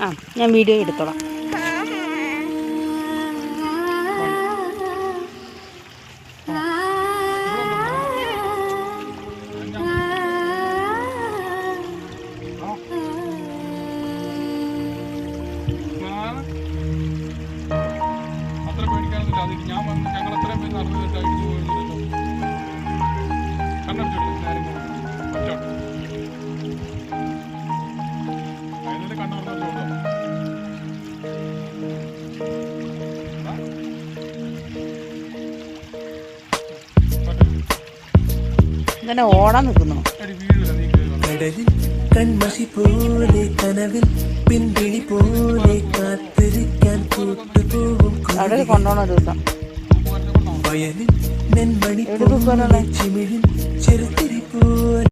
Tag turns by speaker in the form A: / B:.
A: ആ ഞാൻ വീഡിയോ എടുത്തോളാം.
B: അത്ര പേടിക്കാനൊന്നുമില്ല. അത് ഞാൻ വന്ന് ഞങ്ങൾ എത്രയും പേര് നടന്നിട്ട് അടിച്ചു പോയിരുന്നല്ലോ. കണ്ണടിച്ചിട്ട് നേരം ഒറ്റോട്ട് അതിനെ കണ്ണുറന്നോട്ടോ.
A: ഇങ്ങനെ ഓടാൻ നിൽക്കുന്നു.
B: വീഴില്ല. നീ
C: കടലിൽ കൺമഷി പോലെ കനവിൽ പിൻപിളി പോലെ കാത്തിരിക്കാൻ കൂട്ടുപോകും
A: അവിടെ കൊണ്ടുപോകണം ഒരു ദിവസം.
C: വയലിൽ നെന്മണി
A: എവിടെ പോകാനുള്ള
C: ചിമിഴിൽ ചെറുതിരി പോലെ